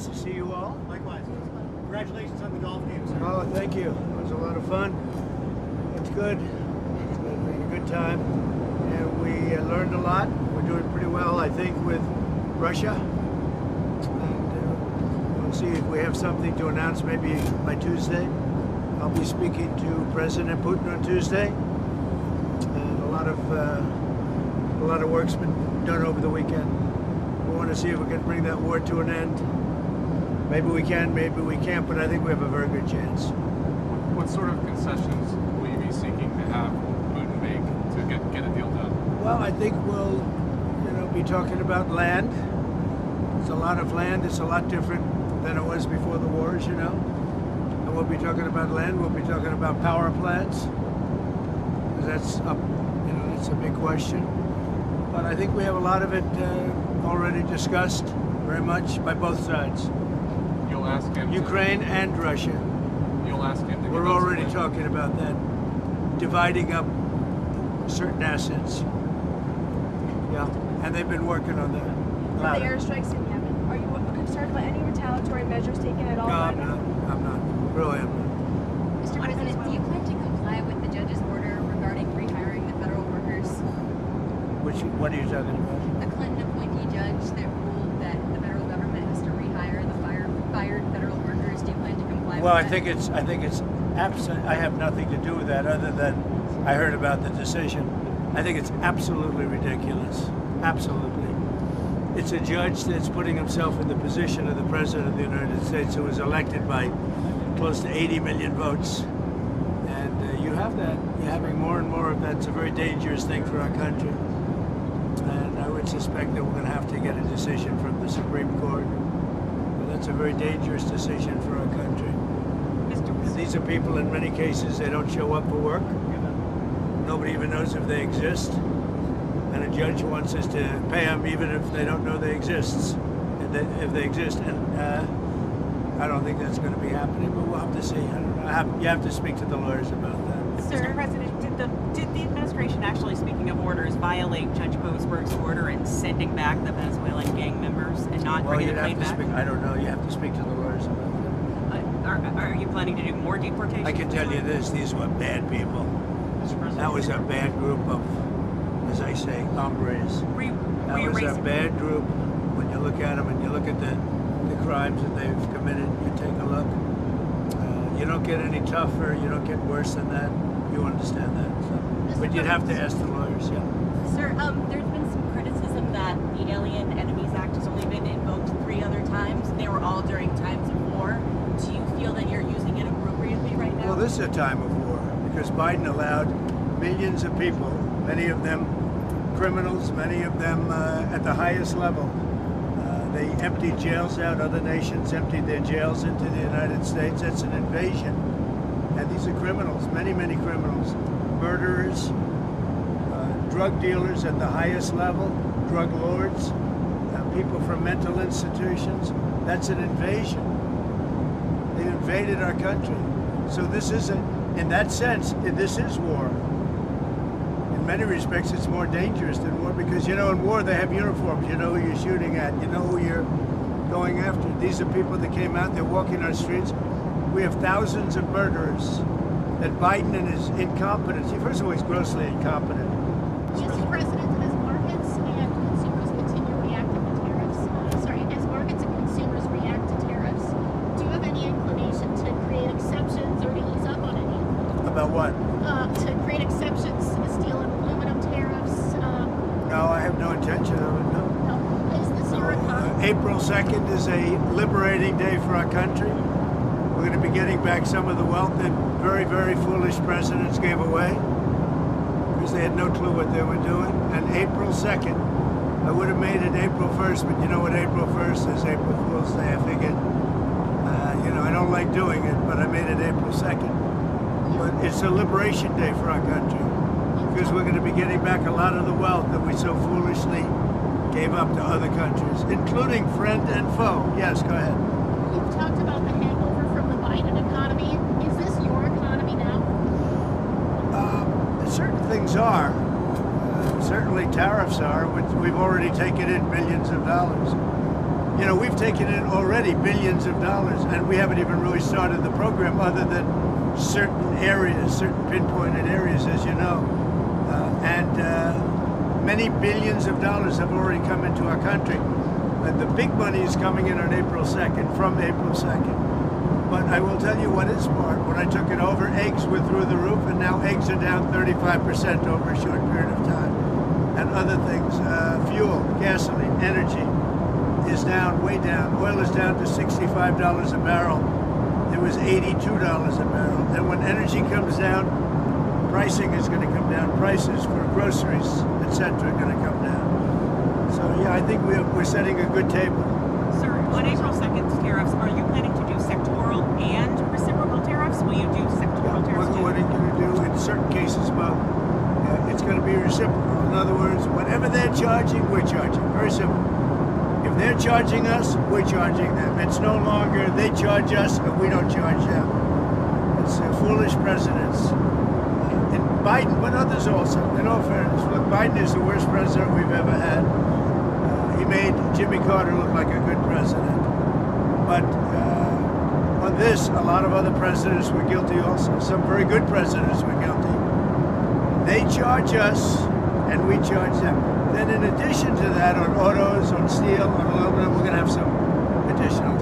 Nice to see you all. Likewise. Congratulations on the golf game, sir. Oh, thank you. It was a lot of fun. It's good. It's been a good time. And we learned a lot. We're doing pretty well, I think, with Russia. And we'll see if we have something to announce maybe by Tuesday. I'll be speaking to President Putin on Tuesday. And a lot of work's been done over the weekend. We want to see if we can bring that war to an end. Maybe we can, maybe we can't, but I think we have a very good chance. What sort of concessions will you be seeking to have Putin make to get a deal done? Well, I think we'll, be talking about land. It's a lot of land. It's a lot different than it was before the war, as you know. And we'll be talking about land. We'll be talking about power plants, because that's up. That's a big question. But I think we have a lot of it already discussed very much by both sides. You'll ask him. Ukraine and Russia. You'll ask him. We're already talking about that, dividing up certain assets. Yeah, and they've been working on that. With the airstrikes in Yemen, are you concerned about any retaliatory measures taken at all? No, I'm not. I'm not. Really, I'm not. Mr. President, do you plan to comply with the judge's order regarding rehiring the federal workers? What are you talking about? The Clinton appointee judge that ruled that the federal government has to rehire the fired federal workers. Do you plan to comply Well, with I think it's absolute. I have nothing to do with that other than I heard about the decision. I think it's absolutely ridiculous. Absolutely. It's a judge that's putting himself in the position of the President of the United States, who was elected by close to 80 million votes. And you have that. You're having more and more of that. It's a very dangerous thing for our country. And I would suspect that we're going to have to get a decision from the Supreme Court. But that's a very dangerous decision for our country. And these are people, in many cases, they don't show up for work. Nobody even knows if they exist. And a judge wants us to pay them even if they don't know they exist. If they exist. And I don't think that's going to be happening, but we'll have to see. I don't know. You have to speak to the lawyers about that. Mr. President, did the administration actually, speaking of orders, violate Judge Boasberg's order in sending back the Venezuelan gang members and not bringing the plane back? I don't know. You have to speak to the lawyers about that. Are you planning to do more deportations? I can tell you this: these were bad people. That was a bad group of, as I say, hombres. That was a bad group. When you look at them and you look at the crimes that they've committed, you take a look. You don't get any tougher. You don't get worse than that. You understand that. So. But you'd have to ask the lawyers, yeah. Sir, there's been some criticism that the Alien Enemies Act has only been invoked 3 other times. They were all during times of war. Do you feel that you're using it appropriately right now? Well, this is a time of war because Biden allowed millions of people, many of them criminals, many of them at the highest level. They emptied jails out. Other nations emptied their jails into the United States. That's an invasion. And these are criminals, many, many criminals. Murderers, drug dealers at the highest level, drug lords, people from mental institutions. That's an invasion. They invaded our country. So this isn't, in that sense, this is war. In many respects, it's more dangerous than war because, in war they have uniforms. You know who you're shooting at. You know who you're going after. These are people that came out, they're walking our streets. We have thousands of murderers that Biden and his incompetence, first of all, he's grossly incompetent. Mr. President, as markets and consumers continue reacting to tariffs, as markets and consumers react to tariffs, do you have any inclination to create exceptions or to ease up on any? About what? To create exceptions to the steel and aluminum tariffs. No, I have no intention of it, no. No. Is this your economy? April 2nd is a liberating day for our country. We're going to be getting back some of the wealth that very, very foolish presidents gave away because they had no clue what they were doing. And April 2nd, I would have made it April 1st, but you know what April 1st is? April Fool's Day. I figured, I don't like doing it, but I made it April 2nd. But it's a liberation day for our country because we're going to be getting back a lot of the wealth that we so foolishly gave up to other countries, including friend and foe. Yes, go ahead. You've talked about the hangover from the Biden economy. Is this your economy now? Certain things are. Certainly tariffs are, which we've already taken in millions of dollars. You know, we've taken in already billions of dollars, and we haven't even really started the program other than certain areas, certain pinpointed areas, as you know. Many billions of dollars have already come into our country. The big money is coming in on April 2nd, from April 2nd. But I will tell you what is smart. When I took it over, eggs were through the roof, and now eggs are down 35% over a short period of time. And other things, fuel, gasoline, energy is down, way down. Oil is down to $65 a barrel. It was $82 a barrel. And when energy comes down, pricing is going to come down. Prices for groceries, etc., are going to come down. So yeah, I think we're setting a good table. Sir, on April 2nd tariffs, are you planning to do sectoral and reciprocal tariffs? Will you do sectoral tariffs too? What are you going to do in certain cases? Well, it's going to be reciprocal. In other words, whatever they're charging, we're charging. Very simple. If they're charging us, we're charging them. It's no longer they charge us and we don't charge them. It's foolish presidents. And Biden, but others also. In all fairness, look, Biden is the worst president we've ever had. He made Jimmy Carter look like a good president. But on this, a lot of other presidents were guilty also. Some very good presidents were guilty. They charge us and we charge them. Then in addition to that, on autos, on steel, on aluminum, we're going to have some additional